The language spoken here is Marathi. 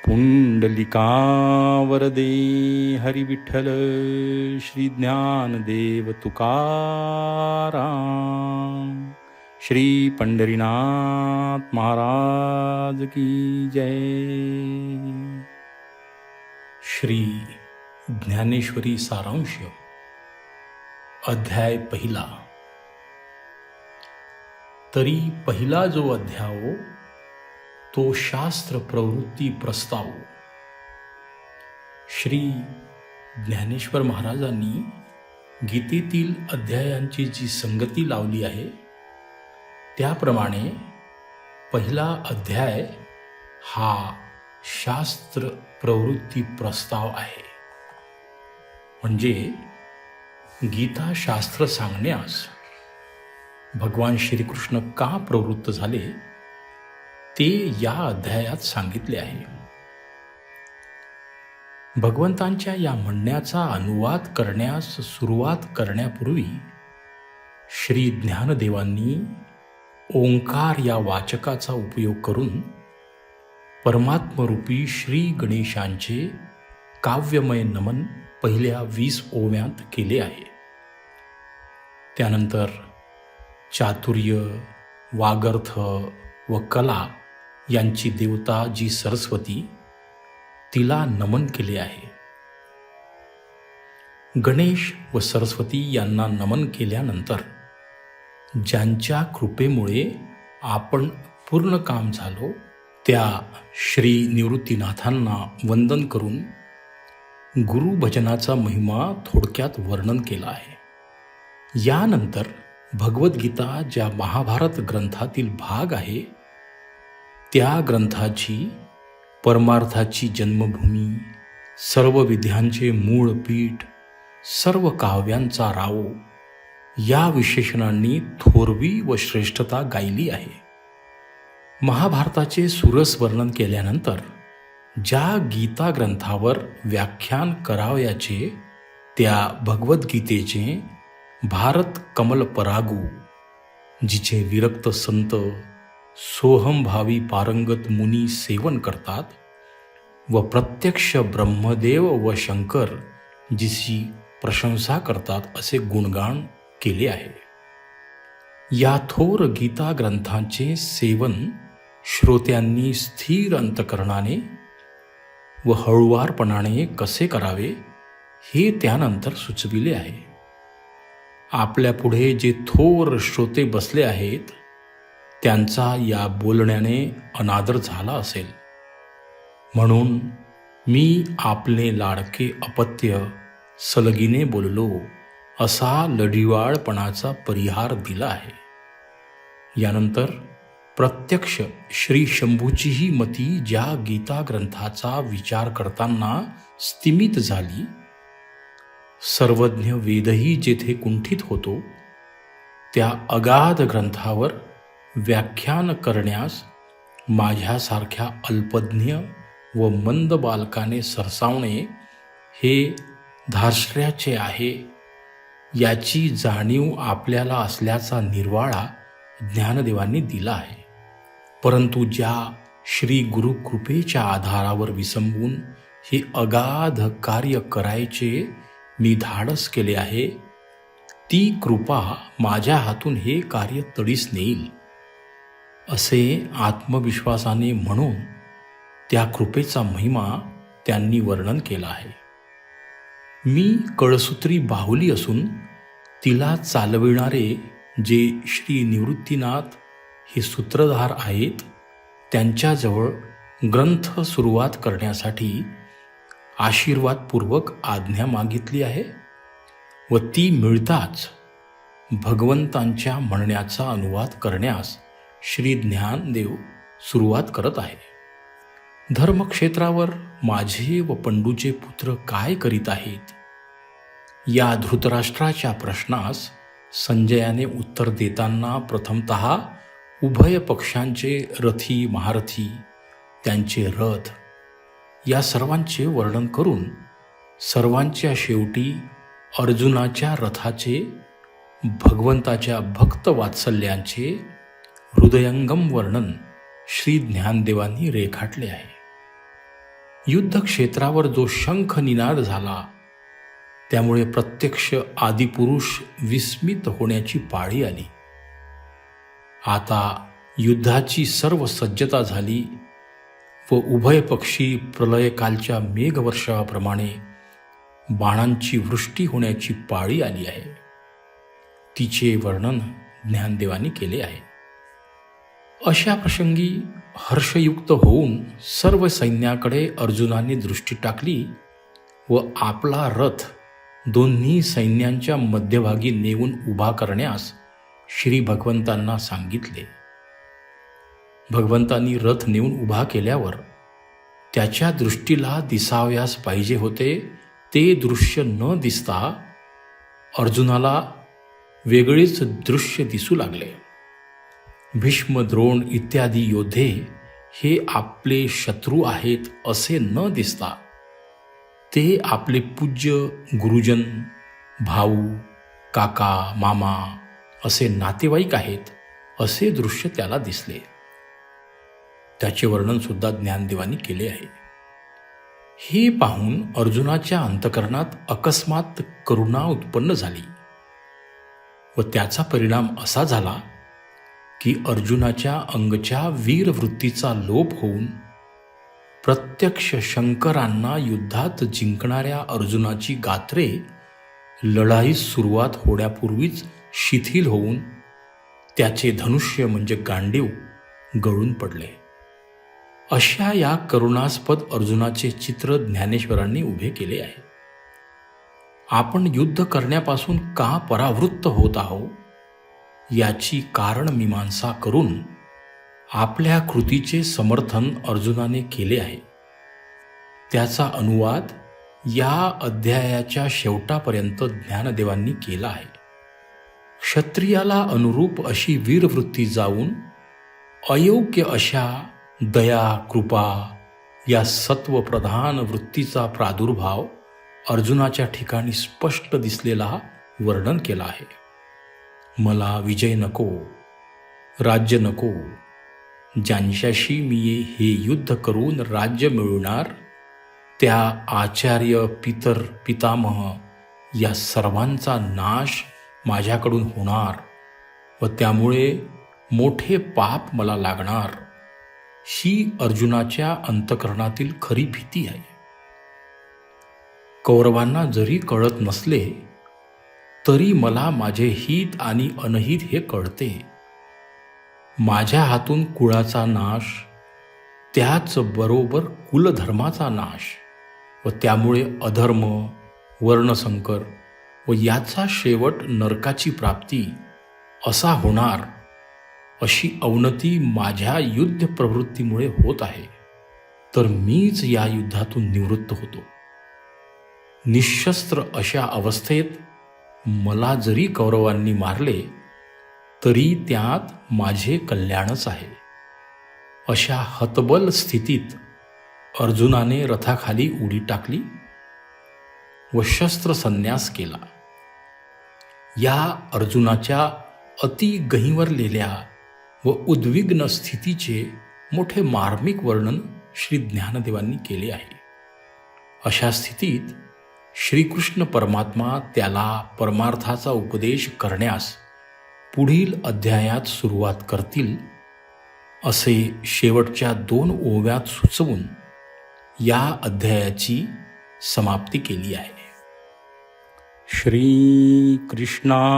पुंडलिकावरदे हरी विठ्ठल श्री ज्ञानदेव तुकाराम. श्री पंढरीनाथ महाराज की जय. श्री ज्ञानेश्वरी सारांश अध्याय पहिला. तरी पहिला जो अध्याय तो शास्त्र प्रवृत्ती प्रस्ताव. श्री ज्ञानेश्वर महाराजांनी गीतेतील अध्यायांची जी संगती लावली आहे त्याप्रमाणे पहिला अध्याय हा शास्त्र प्रवृत्ती प्रस्ताव आहे. म्हणजे गीता शास्त्र सांगण्यास भगवान श्रीकृष्ण का प्रवृत्त झाले ते या अध्यायात सांगितले आहे. भगवंतांच्या या म्हणण्याचा अनुवाद करण्यास सुरुवात करण्यापूर्वी श्री ज्ञानदेवांनी ओंकार या वाचकाचा उपयोग करून परमात्मरूपी श्री गणेशांचे काव्यमय नमन पहिल्या 20 ओव्यांत केले आहे. त्यानंतर चातुर्य, वागर्थ व कला यांची देवता जी सरस्वती तिला नमन केले आहे. गणेश व सरस्वती यांना नमन केल्यानंतर ज्यांच्या कृपेमुळे आपण पूर्ण काम झालो त्या श्री निवृत्तीनाथांना वंदन करून गुरुभजनाचा महिमा थोडक्यात वर्णन केला आहे. यानंतर भगवद्गीता ज्या महाभारत ग्रंथातील भाग आहे त्या ग्रंथाची परमार्थाची जन्मभूमी, सर्व विद्यांचे मूळ पीठ, सर्व काव्यांचा राव या विशेषणांनी थोरवी व श्रेष्ठता गायली आहे. महाभारताचे सुरस वर्णन केल्यानंतर ज्या गीता ग्रंथावर व्याख्यान करावयाचे त्या भगवद्गीतेचे भारत कमल परागू, जिचे विरक्त संत सोहमभावी पारंगत मुनी सेवन करतात व प्रत्यक्ष ब्रह्मदेव व शंकर जिची प्रशंसा करतात असे गुणगान केले आहे. या थोर गीता ग्रंथांचे सेवन श्रोत्यांनी स्थिर अंतकरणाने व हळुवारपणाने कसे करावे हे त्यानंतर सुचविले आहे. आपल्या पुढे जे थोर श्रोते बसले आहेत त्यांचा या बोलण्याने अनादर झाला असेल, म्हणून मी आपले लाडके अपत्य सलगीने बोललो असा लढिवाळपणाचा परिहार दिला आहे. यानंतर प्रत्यक्ष श्री शंभूचीही मती ज्या गीता ग्रंथाचा विचार करताना स्तिमित झाली, सर्वज्ञ वेदही जेथे कुंठित होतो त्या अगाध ग्रंथावर व्याख्यान करण्यास माझ्यासारख्या अल्पज्ञ व मंद बालकाने सरसावणे हे धार्ष्ट्र्याचे आहे याची जाणीव आपल्याला असल्याचा निर्वाळा ज्ञानदेवांनी दिला आहे. परंतु ज्या श्री गुरुकृपेच्या आधारावर विसंबून हे अगाध कार्य करायचे मी धाडस केले आहे, ती कृपा माझ्या हातून हे कार्य तडीस नेईल असे आत्मविश्वासाने म्हणून त्या कृपेचा महिमा त्यांनी वर्णन केला आहे. मी कळसूत्री बाहुली असून तिला चालविणारे जे श्री निवृत्तीनाथ हे सूत्रधार आहेत त्यांच्याजवळ ग्रंथ सुरुवात करण्यासाठी आशीर्वादपूर्वक आज्ञा मागितली आहे व ती मिळताच भगवंतांच्या म्हणण्याचा अनुवाद करण्यास श्री ज्ञानदेव सुरुवात करत आहे. धर्मक्षेत्रावर माझे व पंडूचे पुत्र काय करीत आहेत या धृतराष्ट्राच्या प्रश्नास संजयाने उत्तर देताना प्रथमतः उभय पक्षांचे रथी महारथी, त्यांचे रथ या सर्वांचे वर्णन करून सर्वांच्या शेवटी अर्जुनाच्या रथाचे, भगवंताच्या भक्त वात्सल्यांचे हृदयंगम वर्णन श्री ज्ञानदेवांनी रेखाटले आहे. युद्धक्षेत्रावर जो शंख निनाद झाला त्यामुळे प्रत्यक्ष आदिपुरुष विस्मित होण्याची पाळी आली. आता युद्धाची सर्व सज्जता झाली व उभय पक्षी प्रलयकालच्या मेघवर्षाप्रमाणे बाणांची वृष्टी होण्याची पाळी आली आहे. तिचे वर्णन ज्ञानदेवांनी केले आहे. अशा प्रसंगी हर्षयुक्त होऊन सर्व सैन्याकडे अर्जुनाने दृष्टी टाकली व आपला रथ दोन्ही सैन्यांच्या मध्यभागी नेऊन उभा करण्यास श्री भगवंतांना सांगितले. भगवंतांनी रथ नेऊन उभा केल्यावर त्याच्या दृष्टीला दिसावयास पाहिजे होते ते दृश्य न दिसता अर्जुनाला वेगळेच दृश्य दिसू लागले. भीष्म, द्रोण इत्यादी योद्धे हे आपले शत्रू आहेत असे न दिसता ते आपले पूज्य गुरुजन, भाऊ, काका, मामा असे नातेवाईक आहेत असे दृश्य त्याला दिसले. त्याचे वर्णन सुद्धा ज्ञानदेवांनी केले आहे. हे पाहून अर्जुनाच्या अंतकरणात अकस्मात करुणा उत्पन्न झाली व त्याचा परिणाम असा झाला की अर्जुनाच्या अंगच्या वीरवृत्तीचा लोप होऊन प्रत्यक्ष शंकरांना युद्धात जिंकणाऱ्या अर्जुनाची गात्रे लढाईस सुरुवात होण्यापूर्वीच शिथिल होऊन त्याचे धनुष्य म्हणजे गांडीव गळून पडले. अशा या करुणास्पद अर्जुनाचे चित्र ज्ञानेश्वरांनी उभे केले आहे. आपण युद्ध करण्यापासून का परावृत्त होत आहोत याची कारणमीमांसा करून आपल्या कृतीचे समर्थन अर्जुनाने केले आहे. त्याचा अनुवाद या अध्यायाच्या शेवटापर्यंत ज्ञानदेवांनी केला आहे. क्षत्रियाला अनुरूप अशी वीरवृत्ती जाऊन अयोग्य अशा दया, कृपा या सत्वप्रधान वृत्तीचा प्रादुर्भाव अर्जुनाच्या ठिकाणी स्पष्ट दिसलेला वर्णन केला आहे. मला विजय नको, राज्य नको, ज्यांच्याशी मी हे युद्ध करून राज्य मिळवणार त्या आचार्य, पितर, पितामह या सर्वांचा नाश माझ्याकडून होणार व त्यामुळे मोठे पाप मला लागणार, ही अर्जुनाच्या अंतकरणातील खरी भीती आहे. कौरवांना जरी कळत नसले तरी मला माझे हित आणि अनहित हे कळते. माझ्या हातून कुळाचा नाश, त्याचबरोबर कुलधर्माचा नाश व त्यामुळे अधर्म, वर्णसंकर व याचा शेवट नरकाची प्राप्ती असा होणार, अशी अवनती माझ्या युद्ध प्रवृत्तीमुळे होत आहे. तर मीच या युद्धातून निवृत्त होतो. निशस्त्र अशा अवस्थेत मला जरी कौरवांनी मारले तरी त्यात माझे कल्याणच आहे. अशा हतबल स्थितीत अर्जुनाने रथाखाली उडी टाकली व शस्त्र संन्यास केला. या अर्जुनाच्या अति गहिवरलेल्या व उद्विग्न स्थितीचे मोठे मार्मिक वर्णन श्री ज्ञानदेवांनी केले आहे. अशा स्थितीत श्रीकृष्ण परमात्मा त्याला परमार्थाचा उपदेश करण्यास पुढील अध्यायात सुरुवात करतील असे शेवटच्या 2 ओव्यात सुचवून या अध्यायाची समाप्ती केली आहे. श्री कृष्णार्पणमस्तु.